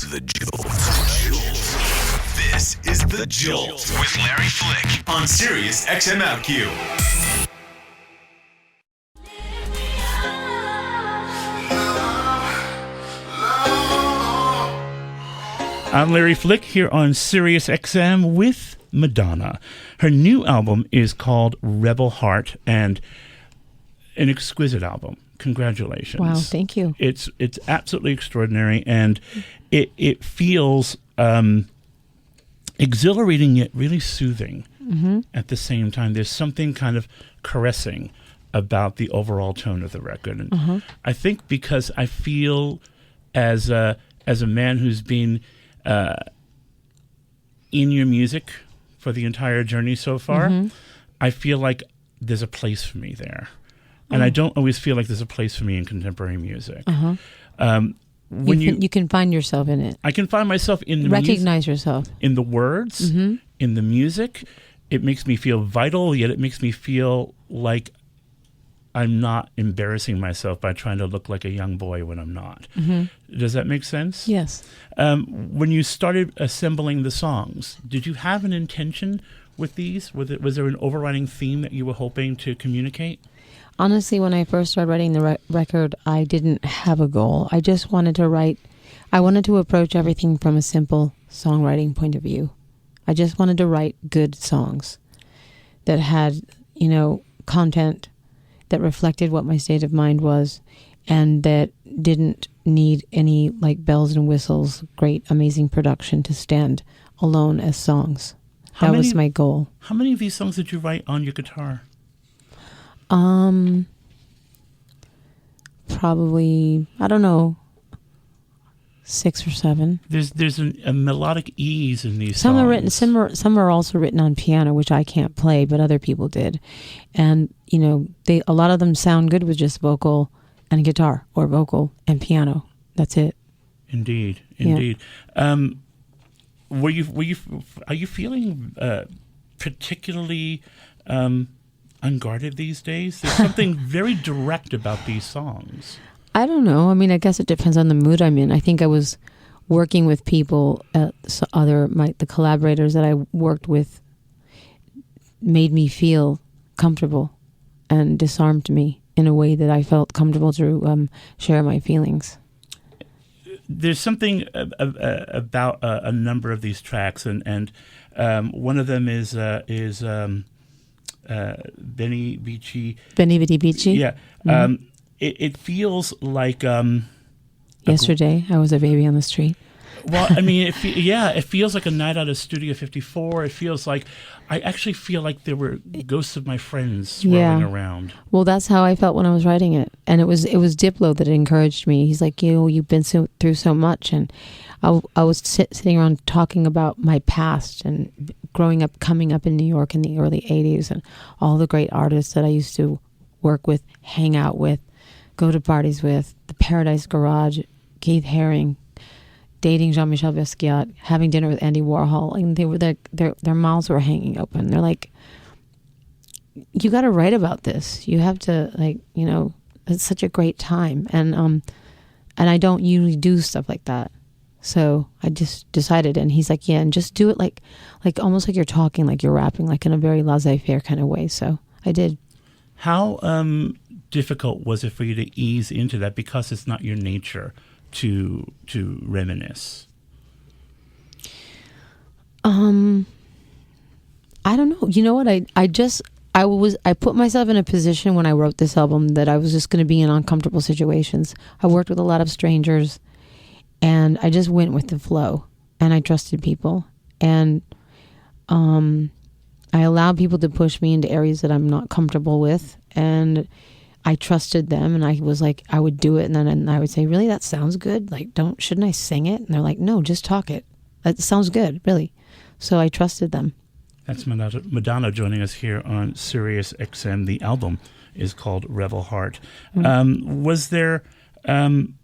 The Jolt. This is The Jolt with Larry Flick on SiriusXM OutQ. I'm Larry Flick here on SiriusXM with Madonna. Her new album is called Rebel Heart, and an exquisite album. Congratulations. Wow, thank you. It's absolutely extraordinary, and it feels exhilarating yet really soothing at the same time. There's something kind of caressing about the overall tone of the record. And I think because I feel as a man who's been in your music for the entire journey so far, I feel like there's a place for me there. And I don't always feel like there's a place for me in contemporary music. When you can find yourself in it. I can find myself in the recognize yourself in the words, in the music. It makes me feel vital, yet it makes me feel like I'm not embarrassing myself by trying to look like a young boy when I'm not. Does that make sense? Yes. When you started assembling the songs, did you have an intention with these? Was there an overriding theme that you were hoping to communicate? Honestly, when I first started writing the record, I didn't have a goal. I just wanted to write. I wanted to approach everything from a simple songwriting point of view. I just wanted to write good songs that had, content that reflected what my state of mind was, and that didn't need any bells and whistles, great, amazing production to stand alone as songs. That was my goal. How many of these songs did you write on your guitar? Probably, I don't know, 6 or 7. There's a melodic ease in these some songs. Are written. Some are also written on piano, which I can't play, but other people did. And a lot of them sound good with just vocal and guitar, or vocal and piano. That's it. Indeed. Yeah. Are you feeling particularly unguarded these days? There's something very direct about these songs. I don't know. I mean, I guess it depends on the mood I'm in. I think I was working with people, the collaborators that I worked with made me feel comfortable and disarmed me in a way that I felt comfortable to share my feelings. There's something about a number of these tracks, and one of them is Benny Beachy. Benny Bitty Beachy? Yeah. It feels like... yesterday, I was a baby on the street. Well, I mean, it feels like a night out of Studio 54. It feels like... I actually feel like there were ghosts of my friends rolling around. Well, that's how I felt when I was writing it. And it was Diplo that encouraged me. He's like, you've been through so much. And I was sitting around talking about my past and coming up in New York in the early 80s, and all the great artists that I used to work with, hang out with, go to parties with, the Paradise Garage, Keith Haring, dating Jean-Michel Basquiat, having dinner with Andy Warhol, and they were their mouths were hanging open. They're like, you got to write about this. You have to, it's such a great time. And I don't usually do stuff like that. So I just decided, and he's like, yeah, and just do it like almost like you're talking, like you're rapping, like in a very laissez-faire kind of way. So I did. How difficult was it for you to ease into that, because it's not your nature to reminisce? I don't know. You know what? I put myself in a position when I wrote this album that I was just going to be in uncomfortable situations. I worked with a lot of strangers, and I just went with the flow, and I trusted people, and I allowed people to push me into areas that I'm not comfortable with, and I trusted them, and I was like, I would do it, and then I would say, really, that sounds good? Shouldn't I sing it? And they're like, no, just talk it. That sounds good, really. So I trusted them. That's Madonna joining us here on SiriusXM. The album is called Rebel Heart. Was there... am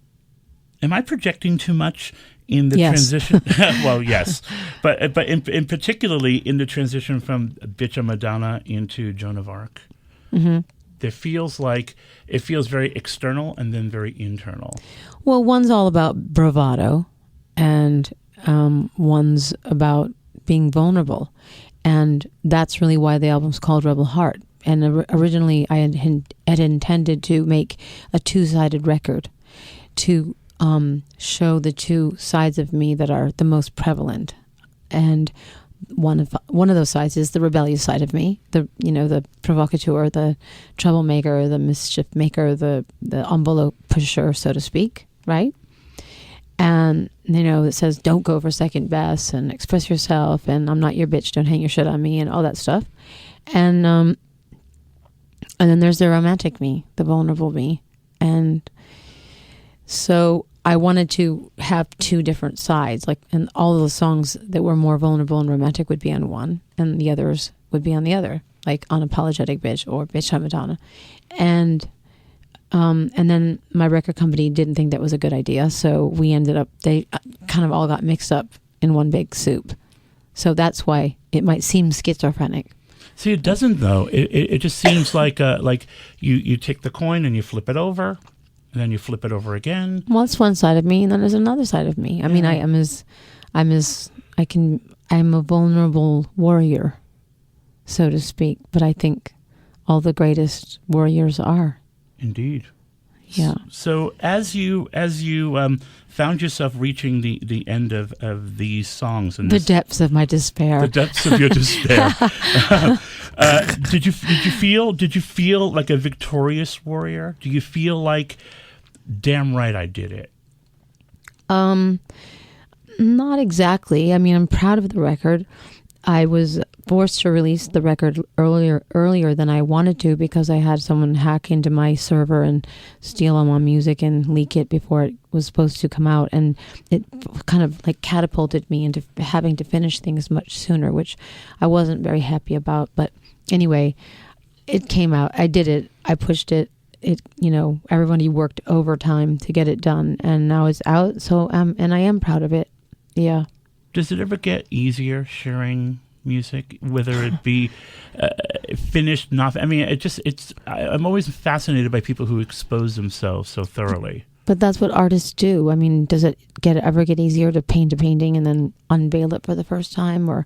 I projecting too much in the transition? Well, yes. But in particularly in the transition from Bitch Madonna into Joan of Arc, it feels very external and then very internal. Well, one's all about bravado, and one's about being vulnerable. And that's really why the album's called Rebel Heart. And originally I had intended to make a two-sided record to show the two sides of me that are the most prevalent. And one of those sides is the rebellious side of me, the provocateur, the troublemaker, the mischief maker, the envelope pusher, so to speak, right? And it says don't go for second best and express yourself and I'm not your bitch, don't hang your shit on me and all that stuff. And then there's the romantic me, the vulnerable me. And so I wanted to have two different sides, and all of the songs that were more vulnerable and romantic would be on one, and the others would be on the other, like Unapologetic Bitch or Bitch I'm Madonna. And then my record company didn't think that was a good idea, so they kind of all got mixed up in one big soup. So that's why it might seem schizophrenic. See, it doesn't though. It just seems like you take the coin and you flip it over, and then you flip it over again. Well, it's one side of me, and then there's another side of me. I mean, I'm a vulnerable warrior, so to speak. But I think all the greatest warriors are. Indeed. Yeah. So as you found yourself reaching the end of these songs and the depths of my despair, the depths of your despair, did you feel like a victorious warrior? Do you feel like, damn right I did it? Not exactly. I mean, I'm proud of the record. I was forced to release the record earlier than I wanted to because I had someone hack into my server and steal all my music and leak it before it was supposed to come out. And it kind of catapulted me into having to finish things much sooner, which I wasn't very happy about. But anyway, it came out. I did it. I pushed it. Everybody worked overtime to get it done, and now it's out. So, and I am proud of it. Yeah. Does it ever get easier sharing music, whether it be finished, not? I mean, I'm always fascinated by people who expose themselves so thoroughly. But that's what artists do. I mean, does it ever get easier to paint a painting and then unveil it for the first time? Or,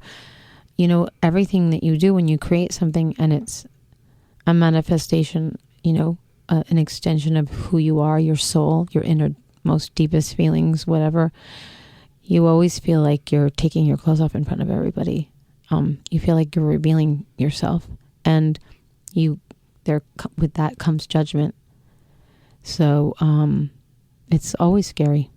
everything that you do when you create something and it's a manifestation, an extension of who you are, your soul, your innermost, deepest feelings, whatever. You always feel like you're taking your clothes off in front of everybody. You feel like you're revealing yourself, and with that comes judgment. So it's always scary.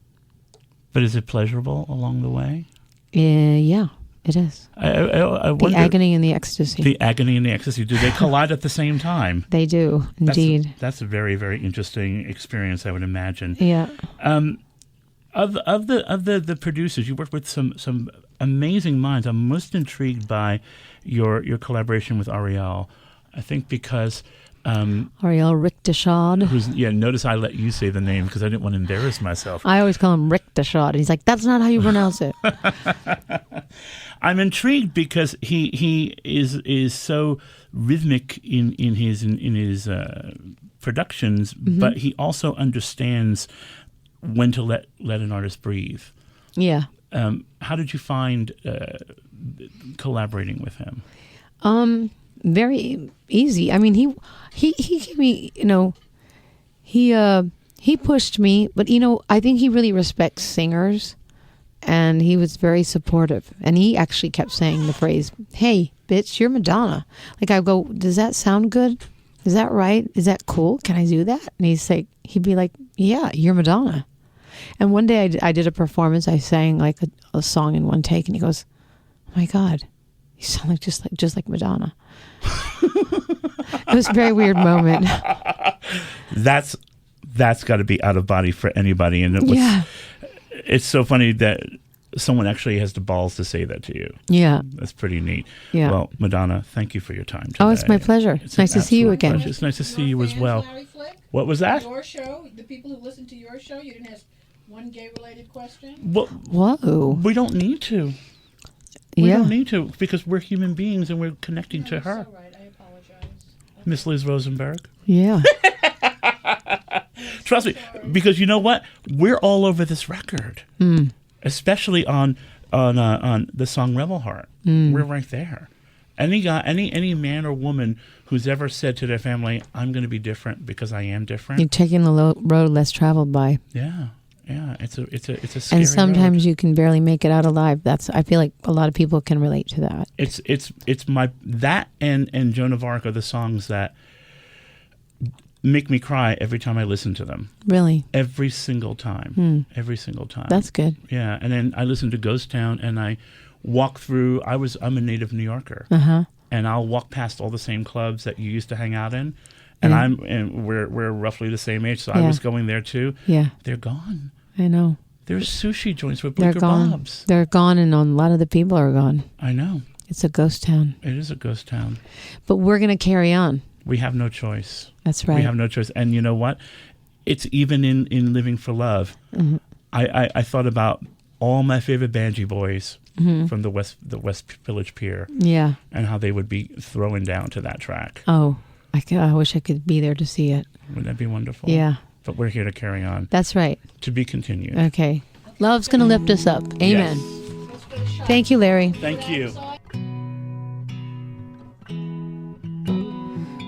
But is it pleasurable along the way? Yeah, it is. I wonder, the agony and the ecstasy. The agony and the ecstasy. Do they collide at the same time? They do, indeed. That's a very, very interesting experience, I would imagine. Yeah. Of the producers, you worked with some amazing minds. I'm most intrigued by your collaboration with Ariel. I think because Ariel Richteshad. Notice I let you say the name because I didn't want to embarrass myself. I always call him Richteshad, and he's like, "That's not how you pronounce it." I'm intrigued because he is so rhythmic in his productions, but he also understands when to let an artist breathe. Yeah. How did you find collaborating with him? Very easy. I mean, he gave me, he pushed me, but I think he really respects singers, and he was very supportive. And he actually kept saying the phrase, "Hey, bitch, you're Madonna." Like, I go, "Does that sound good? Is that right? Is that cool? Can I do that?" And he'd be like, "Yeah, you're Madonna." And one day I did a performance. I sang like a song in one take, and he goes, "Oh my God, you sound like just like Madonna." It was a very weird moment. That's got to be out of body for anybody, and it's so funny that someone actually has the balls to say that to you. Yeah, that's pretty neat. Yeah. Well, Madonna, thank you for your time today. Oh, it's my pleasure. It's nice to see you again. Pleasure. It's nice to see you as well. Larry Flick? What was that? Your show, the people who listen to your show, you didn't ask one gay-related question? Well, whoa. We don't need to. We don't need to, because we're human beings and we're connecting to her. So right. I apologize. Miss Liz Rosenberg. Yeah. Trust me, because you know what? We're all over this record. especially on the song Rebel Heart. We're right there. Any guy, any man or woman who's ever said to their family, "I'm going to be different because I am different," You're taking the road less traveled by. Yeah, it's a scary And sometimes road. you can barely make it out alive. I feel like a lot of people can relate to that. It's my that and Joan of Arc are the songs that make me cry every time I listen to them. Really? Every single time. Every single time. That's good. Yeah, and then I listen to Ghost Town, and I walk through. I'm a native New Yorker, and I'll walk past all the same clubs that you used to hang out in, and we're roughly the same age, so I was going there too. Yeah, they're gone. I know. There's sushi joints with They're Bleecker gone. Bobs. They're gone, and a lot of the people are gone. I know. It's a ghost town. It is a ghost town. But we're going to carry on. We have no choice. That's right. We have no choice. And you know what? It's even in Living for Love. I thought about all my favorite Banshee boys from the West Village Pier. Yeah. And how they would be throwing down to that track. Oh, I wish I could be there to see it. Wouldn't that be wonderful? Yeah. But we're here to carry on. That's right. To be continued. Okay. Love's going to lift us up. Amen. Yes. Thank you, Larry. Thank you.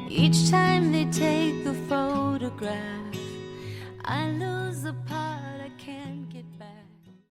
Each time they take a photograph, I lose the part I can't